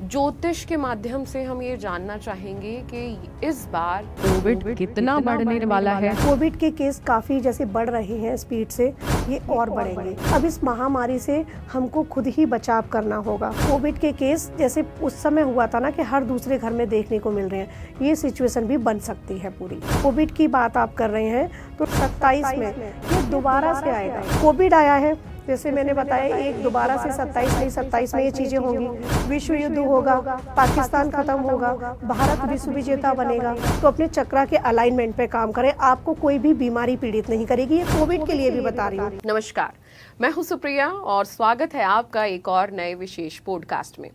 ज्योतिष के माध्यम से हम ये जानना चाहेंगे कि इस बार कोविड कितना बढ़ने वाला है। कोविड के केस काफ़ी जैसे बढ़ रहे हैं स्पीड से, ये और बढ़ेंगे। अब इस महामारी से हमको खुद ही बचाव करना होगा। कोविड के केस जैसे उस समय हुआ था ना कि हर दूसरे घर में देखने को मिल रहे हैं, ये सिचुएशन भी बन सकती है पूरी। कोविड की बात आप कर रहे हैं तो 27 में ये दोबारा से आएगा। कोविड आया है, जैसे मैंने बताया, एक दोबारा से 27 में ये चीजें होंगी। विश्व युद्ध होगा, पाकिस्तान खत्म होगा, भारत विश्व विजेता बनेगा। तो अपने चक्रा के अलाइनमेंट पे काम करें, आपको कोई भी बीमारी पीड़ित नहीं करेगी। ये कोविड के लिए भी बता रही हूँ। नमस्कार, मैं हूं सुप्रिया और स्वागत है आपका एक और नए विशेष पॉडकास्ट में।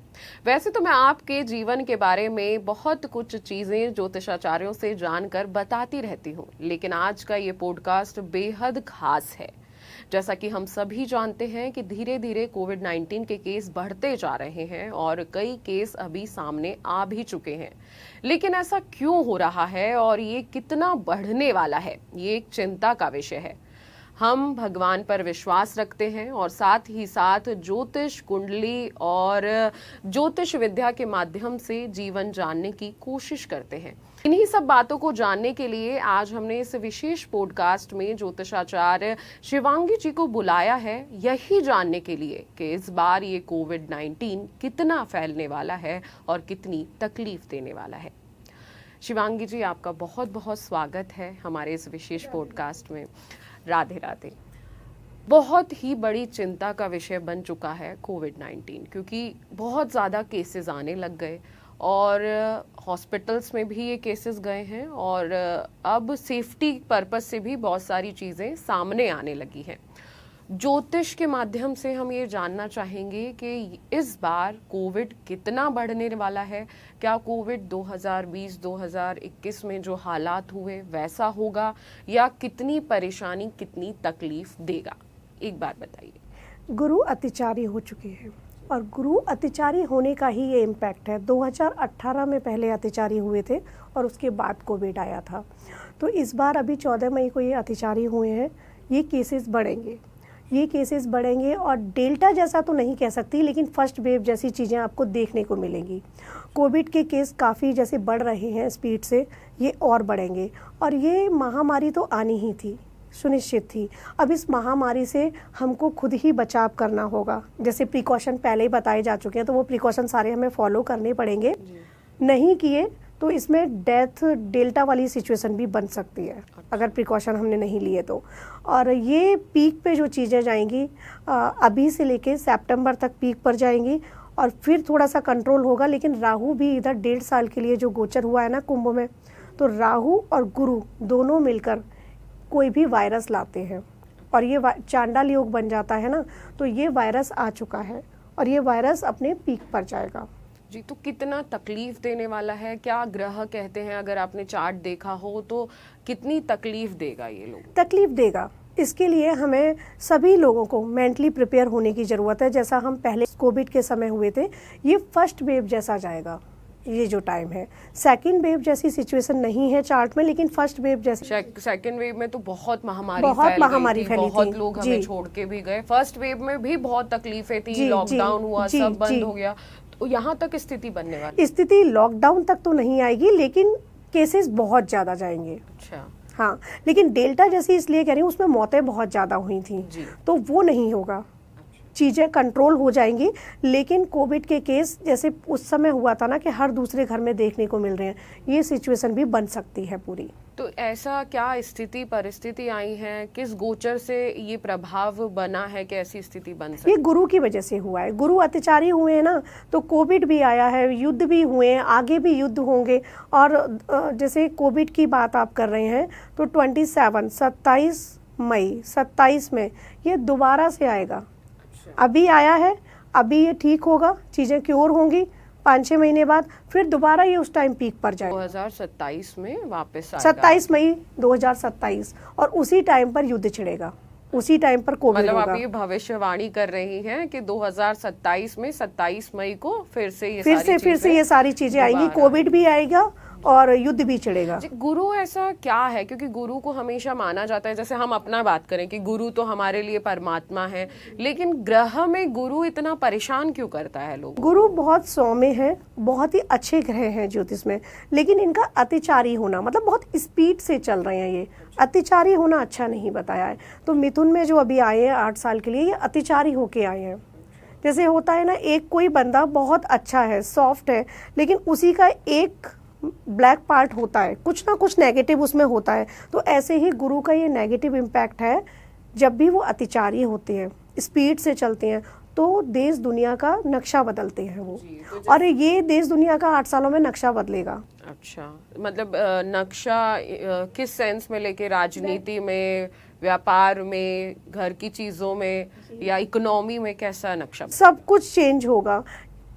वैसे तो मैं आपके जीवन के बारे में बहुत कुछ चीजें ज्योतिषाचार्यों से जानकर बताती रहती हूँ, लेकिन आज का ये पॉडकास्ट बेहद खास है। जैसा कि हम सभी जानते हैं कि धीरे धीरे कोविड-19 के केस बढ़ते जा रहे हैं और कई केस अभी सामने आ भी चुके हैं। लेकिन ऐसा क्यों हो रहा है और ये कितना बढ़ने वाला है, ये एक चिंता का विषय है। हम भगवान पर विश्वास रखते हैं और साथ ही साथ ज्योतिष कुंडली और ज्योतिष विद्या के माध्यम से जीवन जानने की कोशिश करते हैं। इन्हीं सब बातों को जानने के लिए आज हमने इस विशेष पॉडकास्ट में ज्योतिषाचार्य शिवांगी जी को बुलाया है, यही जानने के लिए कि इस बार ये कोविड-19 कितना फैलने वाला है और कितनी तकलीफ देने वाला है। शिवांगी जी, आपका बहुत बहुत स्वागत है हमारे इस विशेष पॉडकास्ट में। राधे राधे। बहुत ही बड़ी चिंता का विषय बन चुका है कोविड-19, क्योंकि बहुत ज़्यादा केसेस आने लग गए और हॉस्पिटल्स में भी ये केसेस गए हैं और अब सेफ्टी पर्पस से भी बहुत सारी चीज़ें सामने आने लगी हैं। ज्योतिष के माध्यम से हम ये जानना चाहेंगे कि इस बार कोविड कितना बढ़ने वाला है। क्या कोविड 2020-2021 में जो हालात हुए वैसा होगा या कितनी परेशानी, कितनी तकलीफ देगा? एक बात बताइए। गुरु अतिचारी हो चुके हैं और गुरु अतिचारी होने का ही ये इम्पैक्ट है। 2018 में पहले अतिचारी हुए थे और उसके बाद कोविड आया था। तो इस बार अभी 14 मई को ये अतिचारी हुए हैं। ये केसेस बढ़ेंगे और डेल्टा जैसा तो नहीं कह सकती, लेकिन फर्स्ट वेव जैसी चीज़ें आपको देखने को मिलेंगी। कोविड के केस काफ़ी जैसे बढ़ रहे हैं स्पीड से, ये और बढ़ेंगे। और ये महामारी तो आनी ही थी, सुनिश्चित थी। अब इस महामारी से हमको खुद ही बचाव करना होगा। जैसे प्रिकॉशन पहले ही बताए जा चुके हैं, तो वो प्रिकॉशन सारे हमें फॉलो करने पड़ेंगे। नहीं किए तो इसमें डेथ डेल्टा वाली सिचुएशन भी बन सकती है अगर प्रिकॉशन हमने नहीं लिए तो। और ये पीक पे जो चीज़ें जाएंगी अभी से लेके सितंबर तक पीक पर जाएंगी और फिर थोड़ा सा कंट्रोल होगा। लेकिन राहु भी इधर 1.5 साल के लिए जो गोचर हुआ है ना कुंभ में, तो राहु और गुरु दोनों मिलकर कोई भी वायरस लाते हैं और ये चांडाल योग बन जाता है ना, तो ये वायरस आ चुका है और ये वायरस अपने पीक पर जाएगा। जी, तो कितना तकलीफ देने वाला है? क्या ग्रह कहते हैं, अगर आपने चार्ट देखा हो तो कितनी तकलीफ देगा ये लोग? तकलीफ देगा, इसके लिए हमें सभी लोगों को मेंटली प्रिपेयर होने की ज़रूरत है। जैसा हम पहले कोविड के समय हुए थे, ये फर्स्ट वेव जैसा जाएगा। ये जो टाइम है, सेकंड वेव जैसी सिचुएशन नहीं है चार्ट में, लेकिन फर्स्ट वेव जैसी। सेकंड वेव में तो बहुत महामारी फैली थी, बहुत लोग हमें छोड़ के भी गए। फर्स्ट वेव में भी बहुत तकलीफें थी, लॉकडाउन हुआ, सब बंद हो गया। तो यहाँ तक स्थिति बनने वाली? स्थिति लॉकडाउन तक तो नहीं आएगी, लेकिन केसेस बहुत ज्यादा जाएंगे। अच्छा। हाँ, लेकिन डेल्टा जैसी इसलिए कह रही हूँ, उसमें मौतें बहुत ज्यादा हुई थी, तो वो नहीं होगा। चीज़ें कंट्रोल हो जाएंगी। लेकिन कोविड के केस जैसे उस समय हुआ था ना कि हर दूसरे घर में देखने को मिल रहे हैं, ये सिचुएशन भी बन सकती है पूरी। तो ऐसा क्या स्थिति परिस्थिति आई है, किस गोचर से ये प्रभाव बना है कि ऐसी स्थिति बन सकती? ये गुरु की वजह से हुआ है। गुरु अतिचारी हुए हैं ना, तो कोविड भी आया है, युद्ध भी हुए हैं, आगे भी युद्ध होंगे। और जैसे कोविड की बात आप कर रहे हैं तो 27 मई 27 में ये दोबारा से आएगा। अभी आया है, अभी ये ठीक होगा, चीज़ें क्योर होंगी। 5-6 महीने बाद फिर दोबारा ये उस टाइम पीक पर जाएगा। 2027 में वापस आएगा। 27 मई 2027 और उसी टाइम पर युद्ध छिड़ेगा, उसी टाइम पर कोविड होगा। मतलब आप ये भविष्यवाणी कर रही हैं कि 2027 में 27 मई को फिर से ये सारी चीजें आएंगी। कोविड भी आएगा और युद्ध भी छिड़ेगा। गुरु ऐसा क्या है, क्योंकि गुरु को हमेशा माना जाता है, जैसे हम अपना बात करें कि गुरु तो हमारे लिए परमात्मा है, लेकिन ग्रह में गुरु इतना परेशान क्यों करता है लोग? गुरु बहुत सौम्य है, बहुत ही अच्छे ग्रह हैं ज्योतिष में, लेकिन इनका अतिचारी होना, मतलब बहुत स्पीड से चल रहे हैं, ये अतिचारी होना अच्छा नहीं बताया है। तो मिथुन में जो अभी आए हैं 8 साल के लिए, ये अतिचारी होके आए हैं। जैसे होता है ना, एक कोई बंदा बहुत अच्छा है, सॉफ्ट है, लेकिन उसी का एक ब्लैक पार्ट होता है, कुछ ना कुछ नेगेटिव उसमें होता है। तो ऐसे ही गुरु का ये नेगेटिव इम्पैक्ट है। जब भी वो अतिचारी होते हैं, स्पीड से चलते हैं, तो देश दुनिया का नक्शा बदलते हैं वो, और ये देश दुनिया का 8 सालों में नक्शा बदलेगा। अच्छा, मतलब नक्शा किस सेंस में लेके? राजनीति में, व्यापार में, घर की चीजों में, या इकोनॉमी में? कैसा नक्शा? सब कुछ चेंज होगा।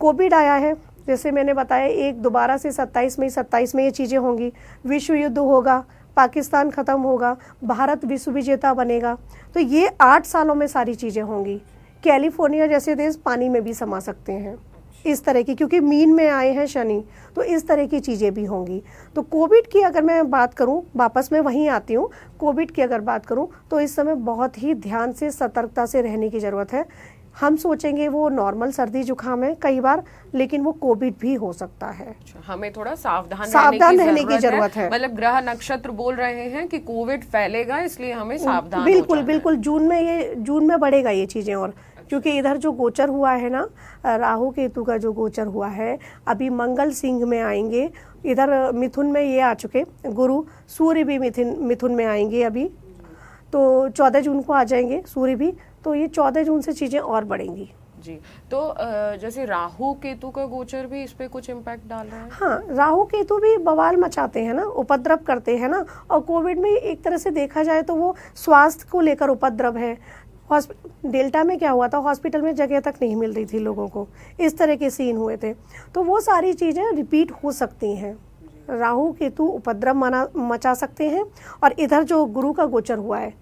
कोविड आया है, जैसे मैंने बताया, एक दोबारा से 27 में ये चीज़ें होंगी। विश्व युद्ध होगा, पाकिस्तान ख़त्म होगा, भारत विश्व विजेता बनेगा। तो ये 8 सालों में सारी चीज़ें होंगी। कैलिफोर्निया जैसे देश पानी में भी समा सकते हैं, इस तरह की, क्योंकि मीन में आए हैं शनि, तो इस तरह की चीज़ें भी होंगी। तो कोविड की अगर मैं बात करूं, वापस मैं वहीं आती हूं, कोविड की अगर बात करूं तो इस समय बहुत ही ध्यान से, सतर्कता से रहने की ज़रूरत है। हम सोचेंगे वो नॉर्मल सर्दी जुकाम है कई बार, लेकिन वो कोविड भी हो सकता है। हमें थोड़ा सावधान रहने की जरूरत है। मतलब ग्रह नक्षत्र बोल रहे हैं कि कोविड फैलेगा, इसलिए हमें सावधान बिल्कुल जून में बढ़ेगा ये चीज़ें। और क्योंकि इधर जो गोचर हुआ है ना, राहु केतु का जो गोचर हुआ है, अभी मंगल सिंह में आएंगे, इधर मिथुन में ये आ चुके, गुरु, सूर्य भी मिथुन में आएंगे अभी, तो 14 जून को आ जाएंगे सूर्य भी। तो ये 14 जून से चीज़ें और बढ़ेंगी जी। तो जैसे राहु केतु का गोचर भी इस पे कुछ इम्पैक्ट डाल रहा है? हाँ, राहु केतु भी बवाल मचाते हैं ना, उपद्रव करते हैं ना। और कोविड में एक तरह से देखा जाए तो वो स्वास्थ्य को लेकर उपद्रव है। डेल्टा में क्या हुआ था, हॉस्पिटल में जगह तक नहीं मिल रही थी लोगों को, इस तरह के सीन हुए थे। तो वो सारी चीज़ें रिपीट हो सकती हैं। राहु केतु उपद्रव मचा सकते हैं। और इधर जो गुरु का गोचर हुआ है,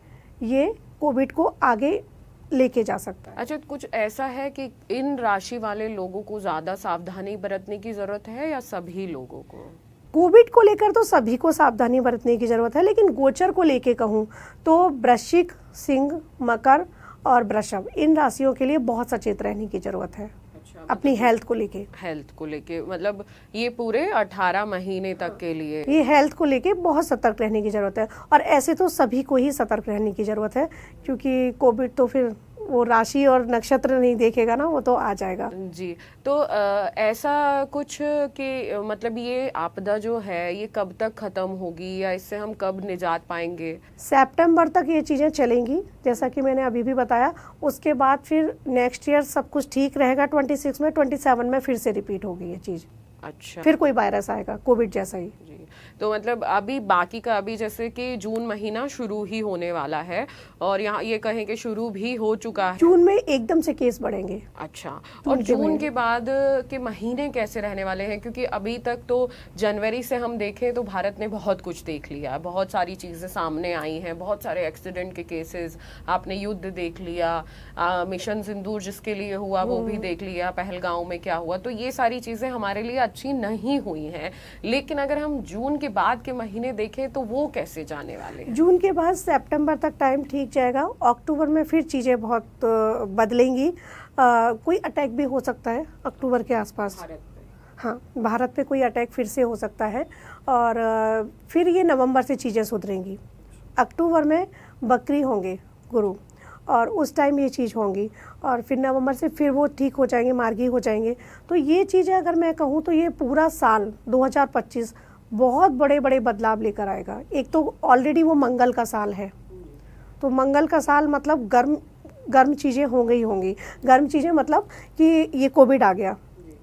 ये कोविड को आगे लेके जा सकता है। अच्छा, कुछ ऐसा है कि इन राशि वाले लोगों को ज्यादा सावधानी बरतने की जरूरत है, या सभी लोगों को? कोविड को लेकर तो सभी को सावधानी बरतने की जरूरत है, लेकिन गोचर को लेके कहूँ तो वृश्चिक, सिंह, मकर और वृषभ, इन राशियों के लिए बहुत सचेत रहने की जरूरत है। अच्छा, अपनी हेल्थ को लेके मतलब ये पूरे 18 महीने तक के लिए ये हेल्थ को लेके बहुत सतर्क रहने की जरूरत है। और ऐसे तो सभी को ही सतर्क रहने की जरूरत है, क्योंकि कोविड तो फिर वो राशि और नक्षत्र नहीं देखेगा ना, वो तो आ जाएगा। जी। तो ऐसा कुछ कि मतलब ये आपदा जो है ये कब तक खत्म होगी, या इससे हम कब निजात पाएंगे? सितंबर तक ये चीज़ें चलेंगी, जैसा कि मैंने अभी भी बताया। उसके बाद फिर नेक्स्ट ईयर सब कुछ ठीक रहेगा। 26 में, 27 में फिर से रिपीट होगी ये चीज़। अच्छा, फिर कोई वायरस आएगा कोविड जैसा ही। जी। तो मतलब अभी बाकी का, अभी जैसे कि जून महीना शुरू ही होने वाला है, और यहाँ ये कहें कि शुरू भी हो चुका है। जून में एकदम से केस बढ़ेंगे। अच्छा, और जून के बाद के महीने कैसे रहने वाले हैं? क्योंकि अभी तक तो जनवरी से हम देखें तो भारत ने बहुत कुछ देख लिया, बहुत सारी चीजें सामने आई हैं, बहुत सारे एक्सीडेंट के केसेस, आपने युद्ध देख लिया, मिशन सिंदूर जिसके लिए हुआ वो भी देख लिया, पहलगांव में क्या हुआ। तो ये सारी चीजें हमारे लिए अच्छी नहीं हुई हैं, लेकिन अगर हम जून के बाद के महीने देखें तो वो कैसे जाने वाले हैं? जून के बाद सितंबर तक टाइम ठीक जाएगा। अक्टूबर में फिर चीज़ें बहुत बदलेंगी। कोई अटैक भी हो सकता है अक्टूबर के आसपास। हाँ, भारत पे कोई अटैक फिर से हो सकता है। और फिर ये नवंबर से चीज़ें सुधरेंगी। अक्टूबर में बकरी होंगे गुरु, और उस टाइम ये चीज़ होंगी, और फिर नवंबर से फिर वो ठीक हो जाएंगे, मार्गी हो जाएंगे। तो ये चीज़ें अगर मैं कहूँ तो ये पूरा साल 2025 बहुत बड़े बड़े बदलाव लेकर आएगा। एक तो ऑलरेडी वो मंगल का साल है, तो मंगल का साल मतलब गर्म चीज़ें होंगी ही होंगी। गर्म चीज़ें मतलब कि ये कोविड आ गया,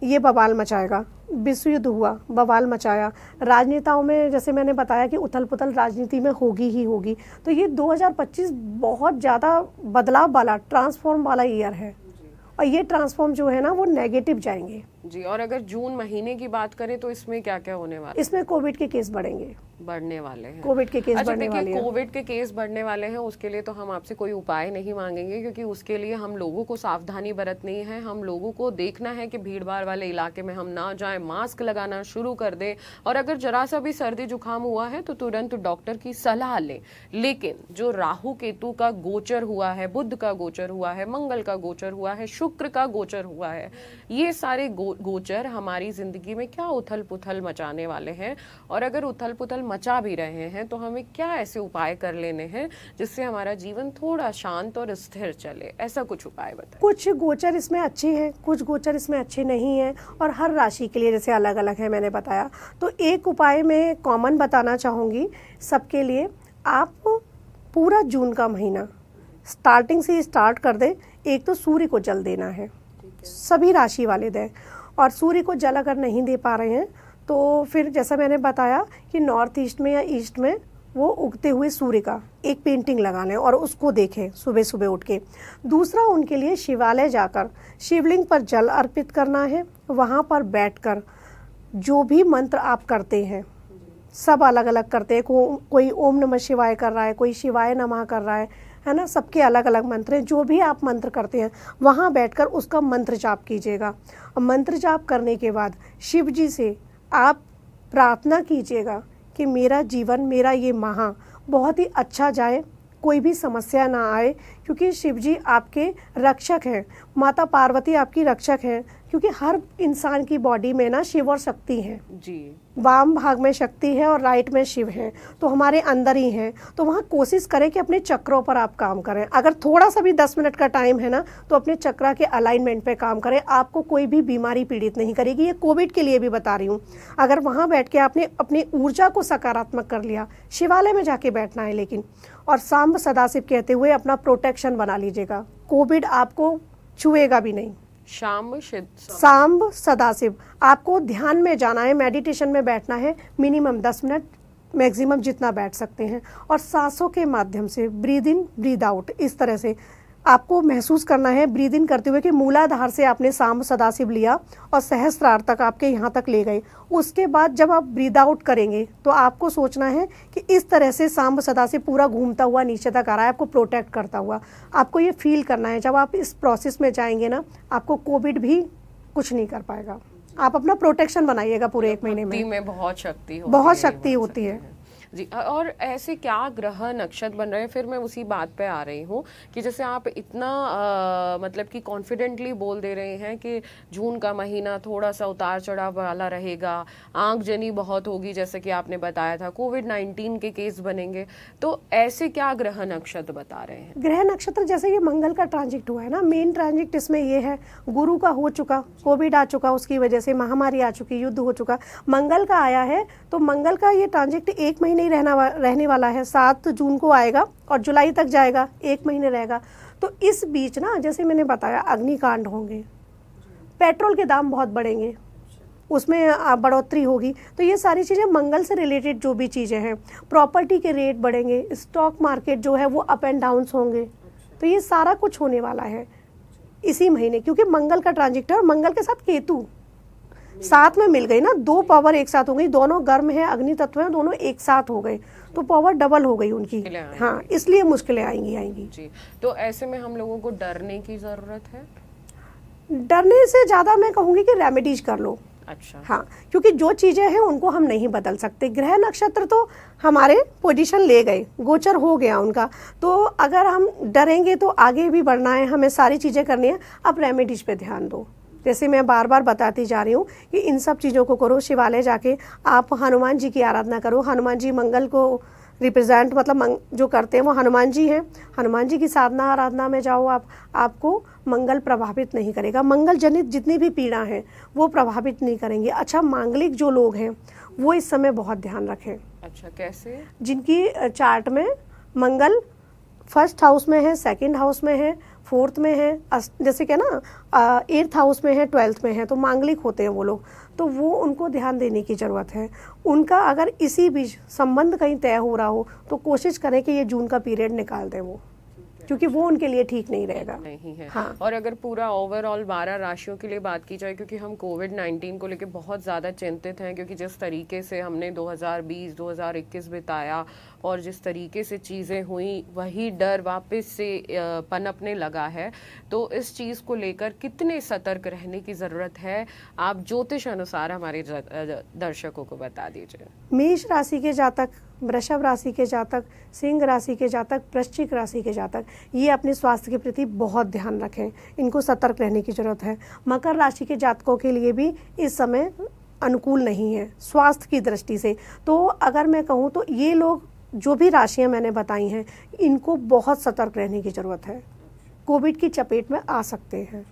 ये बवाल मचाएगा। विश्व युद्ध हुआ, बवाल मचाया। राजनेताओं में जैसे मैंने बताया कि उथल पुथल राजनीति में होगी ही होगी। तो ये 2025 बहुत ज़्यादा बदलाव वाला, ट्रांसफॉर्म वाला ईयर है। और ये ट्रांसफॉर्म जो है ना, वो नेगेटिव जाएंगे। जी। और अगर जून महीने की बात करें तो इसमें क्या क्या होने वाला है? इसमें कोविड के केस बढ़ेंगे, बढ़ने वाले हैं। कोविड के केस अच्छा बढ़ने वाले देखिए, हैं। कोविड के केस बढ़ने वाले हैं, उसके लिए तो हम आपसे कोई उपाय नहीं मांगेंगे, क्योंकि उसके लिए हम लोगों को सावधानी बरतनी है। हम लोगों को देखना है कि भीड़ भाड़ वाले इलाके में हम ना जाएं, मास्क लगाना शुरू कर दें, और अगर जरा सा भी सर्दी जुकाम हुआ है तो तुरंत डॉक्टर की सलाह लें। लेकिन जो राहु केतु का गोचर हुआ है, बुध का गोचर हुआ है, मंगल का गोचर हुआ है, शुक्र का गोचर हुआ है, ये सारे गोचर हमारी जिंदगी में क्या उथल पुथल मचाने वाले हैं। और अगर उथल पुथल मचा भी रहे हैं तो हमें क्या ऐसे उपाय कर लेने हैं जिससे हमारा जीवन थोड़ा शांत और स्थिर चले? ऐसा कुछ उपाय बताएं। कुछ गोचर इसमें अच्छे हैं, कुछ गोचर इसमें अच्छे नहीं हैं, और हर राशि के लिए जैसे अलग अलग है, मैंने बताया। तो एक उपाय मैं कॉमन बताना चाहूँगी सबके लिए। आप पूरा जून का महीना स्टार्टिंग से स्टार्ट कर दें। एक तो सूर्य को जल देना है, सभी राशि वाले दें। और सूर्य को जल अगर नहीं दे पा रहे हैं तो फिर जैसा मैंने बताया कि नॉर्थ ईस्ट में या ईस्ट में वो उगते हुए सूर्य का एक पेंटिंग लगा लें और उसको देखें सुबह सुबह उठ के। दूसरा, उनके लिए शिवालय जाकर शिवलिंग पर जल अर्पित करना है। वहाँ पर बैठकर जो भी मंत्र आप करते हैं, सब अलग अलग करते हैं। कोई ओम नमः शिवाय कर रहा है, कोई शिवाय नमः कर रहा है ना, सबके अलग अलग मंत्र हैं। जो भी आप मंत्र करते हैं वहाँ बैठकर उसका मंत्र जाप कीजिएगा। और मंत्र जाप करने के बाद शिव जी से आप प्रार्थना कीजिएगा कि मेरा जीवन, मेरा ये माह बहुत ही अच्छा जाए, कोई भी समस्या ना आए, क्योंकि शिव जी आपके रक्षक हैं, माता पार्वती आपकी रक्षक हैं। क्योंकि हर इंसान की बॉडी में ना शिव और शक्ति है जी। वाम भाग में शक्ति है और राइट में शिव है, तो हमारे अंदर ही हैं। तो वहाँ कोशिश करें कि अपने चक्रों पर आप काम करें। अगर थोड़ा सा भी 10 मिनट का टाइम है ना, तो अपने चक्रा के अलाइनमेंट पे काम करें। आपको कोई भी बीमारी पीड़ित नहीं करेगी। ये कोविड के लिए भी बता रही हूँ। अगर वहाँ बैठ के आपने अपनी ऊर्जा को सकारात्मक कर लिया, शिवालय में जाके बैठना है लेकिन, और सांब सदाशिव कहते हुए अपना प्रोटेक्शन बना लीजिएगा। कोविड आपको छुएगा भी नहीं। सांब सदाशिव, आपको ध्यान में जाना है, मेडिटेशन में बैठना है, मिनिमम 10 मिनट, मैक्सिमम जितना बैठ सकते हैं। और सांसों के माध्यम से ब्रीद इन ब्रीद आउट, इस तरह से आपको महसूस करना है ब्रीद इन करते हुए कि मूलाधार से आपने सांब सदाशिव लिया और सहस्त्रार तक आपके यहाँ तक ले गए। उसके बाद जब आप ब्रीद आउट करेंगे तो आपको सोचना है कि इस तरह से सांब सदाशिव पूरा घूमता हुआ नीचे तक आ रहा है, आपको प्रोटेक्ट करता हुआ। आपको ये फील करना है। जब आप इस प्रोसेस में जाएंगे ना, आपको कोविड भी कुछ नहीं कर पाएगा। आप अपना प्रोटेक्शन बनाइएगा पूरे 1 महीने में। बहुत शक्ति होती है जी। और ऐसे क्या ग्रह नक्षत्र बन रहे हैं? फिर मैं उसी बात पे आ रही हूँ कि जैसे आप इतना मतलब कि कॉन्फिडेंटली बोल दे रहे हैं कि जून का महीना थोड़ा सा उतार चढ़ाव वाला रहेगा, आगजनी बहुत होगी, जैसे कि आपने बताया था, कोविड-19 के केस बनेंगे, तो ऐसे क्या ग्रह नक्षत्र बता रहे हैं? ग्रह नक्षत्र जैसे ये मंगल का ट्रांजिट हुआ है ना, मेन ट्रांजिट इसमें ये है। गुरु का हो चुका, कोविड आ चुका, उसकी वजह से महामारी आ चुकी, युद्ध हो चुका। मंगल का आया है, तो मंगल का ये ट्रांजिट 1 महीने ही रहने वाला है। 7 जून को आएगा और जुलाई तक जाएगा, 1 महीने रहेगा। तो इस बीच ना, जैसे मैंने बताया, अग्निकांड होंगे, पेट्रोल के दाम बहुत बढ़ेंगे, उसमें बढ़ोतरी होगी। तो ये सारी चीज़ें मंगल से रिलेटेड जो भी चीज़ें हैं, प्रॉपर्टी के रेट बढ़ेंगे, स्टॉक मार्केट जो है वो अप एंड डाउन्स होंगे। तो ये सारा कुछ होने वाला है इसी महीने, क्योंकि मंगल का ट्रांजिट है और मंगल के साथ केतु साथ में मिल गई ना, 2 पावर एक साथ हो गई। दोनों गर्म है, अग्नि तत्व है, दोनों एक साथ हो गए, तो पावर डबल हो गई उनकी। हाँ, इसलिए मुश्किलें आएंगी जी। तो ऐसे में हम लोगों को डरने की जरूरत है? डरने से ज्यादा मैं कहूंगी कि रेमेडीज कर लो। अच्छा। हाँ, क्योंकि जो चीजें हैं उनको हम नहीं बदल सकते। ग्रह नक्षत्र तो हमारे पोजीशन ले गए, गोचर हो गया उनका। तो अगर हम डरेंगे तो आगे भी बढ़ना है, हमें सारी चीजें करनी है। अब रेमेडीज पे ध्यान दो। जैसे मैं बार बार बताती जा रही हूँ कि इन सब चीज़ों को करो। शिवालय जाके आप हनुमान जी की आराधना करो। हनुमान जी मंगल को रिप्रेजेंट, मतलब जो करते हैं वो हनुमान जी हैं। हनुमान जी की साधना आराधना में जाओ आप, आपको मंगल प्रभावित नहीं करेगा। मंगल जनित जितनी भी पीड़ा है वो प्रभावित नहीं करेंगे। अच्छा, मांगलिक जो लोग हैं वो इस समय बहुत ध्यान रखें। अच्छा, कैसे? जिनकी चार्ट में मंगल 1st हाउस में है, 2nd हाउस में है, 4th में है, जैसे कि ना 8th हाउस में है, 12th में है, तो मांगलिक होते हैं वो लोग। तो वो उनको ध्यान देने की ज़रूरत है। उनका अगर इसी बीच संबंध कहीं तय हो रहा हो तो कोशिश करें कि ये जून का पीरियड निकाल दें वो। क्योंकि वो उनके लिए ठीक नहीं रहेगा। नहीं है। हाँ। और अगर पूरा ओवरऑल 12 राशियों के लिए बात की जाए, क्योंकि हम कोविड-19 को लेके बहुत ज़्यादा चिंतित हैं, क्योंकि जिस तरीके से हमने 2020-2021 बिताया और जिस तरीके से चीज़ें हुई, वही डर वापस से पनपने लगा है। तो इस चीज़ को लेकर कितने सतर्क रहने की ज़रूरत है, आप ज्योतिष अनुसार हमारे दर्शकों को बता दीजिए। मेष राशि के जातक, वृषभ राशि के जातक, सिंह राशि के जातक, वृश्चिक राशि के जातक, ये अपने स्वास्थ्य के प्रति बहुत ध्यान रखें, इनको सतर्क रहने की जरूरत है। मकर राशि के जातकों के लिए भी इस समय अनुकूल नहीं है स्वास्थ्य की दृष्टि से। तो अगर मैं कहूँ तो ये लोग, जो भी राशियां मैंने बताई हैं, इनको बहुत सतर्क रहने की जरूरत है, कोविड की चपेट में आ सकते हैं।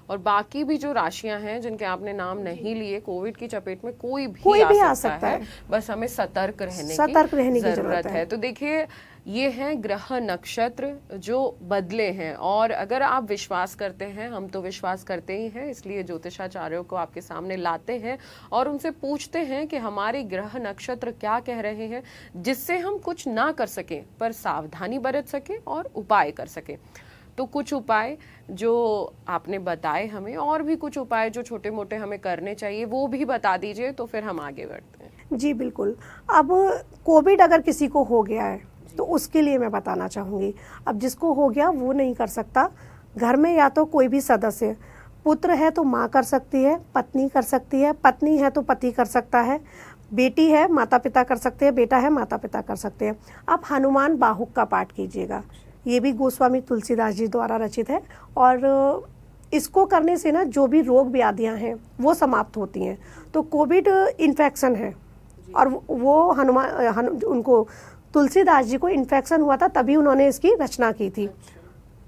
और बाकी भी जो राशियां हैं जिनके आपने नाम नहीं लिए, कोविड की चपेट में कोई भी आ सकता है। बस हमें सतर्क रहने की जरूरत है। तो देखिए, ये हैं ग्रह नक्षत्र जो बदले हैं, और अगर आप विश्वास करते हैं, हम तो विश्वास करते ही हैं, इसलिए ज्योतिषाचार्यों को आपके सामने लाते हैं और उनसे पूछते हैं कि हमारे ग्रह नक्षत्र क्या कह रहे हैं, जिससे हम कुछ ना कर सकें पर सावधानी बरत सकें और उपाय कर सकें। तो कुछ उपाय जो आपने बताए हमें, और भी कुछ उपाय जो छोटे मोटे हमें करने चाहिए, वो भी बता दीजिए, तो फिर हम आगे बढ़ते हैं। जी बिल्कुल। अब कोविड अगर किसी को हो गया है तो उसके लिए मैं बताना चाहूँगी, अब जिसको हो गया वो नहीं कर सकता। घर में या तो कोई भी सदस्य, पुत्र है तो माँ कर सकती है, पत्नी कर सकती है, पत्नी है तो पति कर सकता है, बेटी है माता पिता कर सकते हैं, बेटा है माता पिता कर सकते हैं। आप हनुमान बाहुक का पाठ कीजिएगा, ये भी गोस्वामी तुलसीदास जी द्वारा रचित है, और इसको करने से ना जो भी रोग व्याधियां हैं वो समाप्त होती हैं। तो कोविड इन्फेक्शन है और वो उनको तुलसीदास जी को इन्फेक्शन हुआ था, तभी उन्होंने इसकी रचना की थी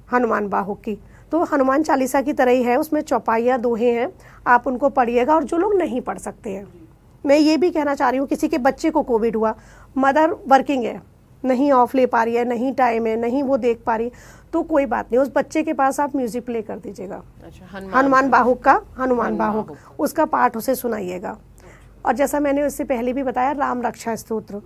हनुमान बाहुक की। तो हनुमान चालीसा की तरह ही है, उसमें चौपाइयाँ दोहे हैं, आप उनको पढ़िएगा। और जो लोग नहीं पढ़ सकते हैं, मैं ये भी कहना चाह रही हूँ, किसी के बच्चे को कोविड हुआ, मदर वर्किंग है, नहीं ऑफ ले पा रही है, नहीं टाइम है, नहीं वो देख पा रही, तो कोई बात नहीं, उस बच्चे के पास आप म्यूजिक प्ले कर दीजिएगा। अच्छा, हनुमान बाहुक उसका पाठ उसे सुनाइएगा। और जैसा मैंने उससे पहले भी बताया, राम रक्षा स्तोत्र,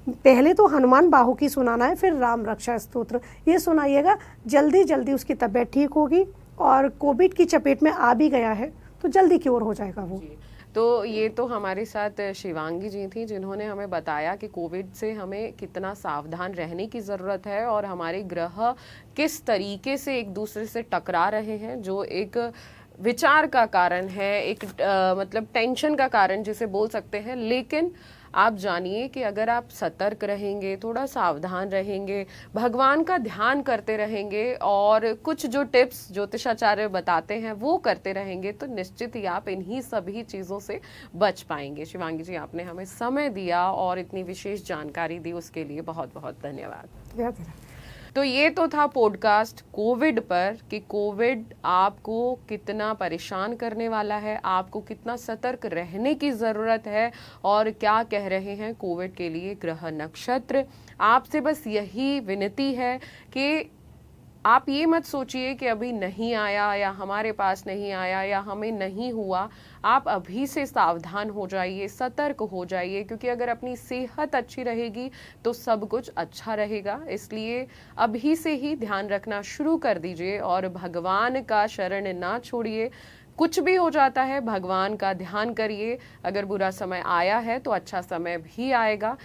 पहले तो हनुमान बाहुक ही सुनाना है, फिर राम रक्षा स्तोत्र ये सुनाइएगा। जल्दी जल्दी उसकी तबीयत ठीक होगी, और कोविड की चपेट में आ भी गया है तो जल्दी क्योर हो जाएगा वो। तो ये तो हमारे साथ शिवांगी जी थी, जिन्होंने हमें बताया कि कोविड से हमें कितना सावधान रहने की ज़रूरत है, और हमारे ग्रह किस तरीके से एक दूसरे से टकरा रहे हैं, जो एक विचार का कारण है, एक मतलब टेंशन का कारण जिसे बोल सकते हैं। लेकिन आप जानिए कि अगर आप सतर्क रहेंगे, थोड़ा सावधान रहेंगे, भगवान का ध्यान करते रहेंगे, और कुछ जो टिप्स ज्योतिषाचार्य बताते हैं वो करते रहेंगे, तो निश्चित ही आप इन्हीं सभी चीज़ों से बच पाएंगे। शिवांगी जी, आपने हमें समय दिया और इतनी विशेष जानकारी दी, उसके लिए बहुत बहुत धन्यवाद। तो ये तो था पॉडकास्ट कोविड पर, कि कोविड आपको कितना परेशान करने वाला है, आपको कितना सतर्क रहने की ज़रूरत है, और क्या कह रहे हैं कोविड के लिए ग्रह नक्षत्र। आपसे बस यही विनती है कि आप ये मत सोचिए कि अभी नहीं आया, या हमारे पास नहीं आया, या हमें नहीं हुआ। आप अभी से सावधान हो जाइए, सतर्क हो जाइए, क्योंकि अगर अपनी सेहत अच्छी रहेगी तो सब कुछ अच्छा रहेगा। इसलिए अभी से ही ध्यान रखना शुरू कर दीजिए, और भगवान का शरण ना छोड़िए। कुछ भी हो जाता है, भगवान का ध्यान करिए। अगर बुरा समय आया है तो अच्छा समय भी आएगा।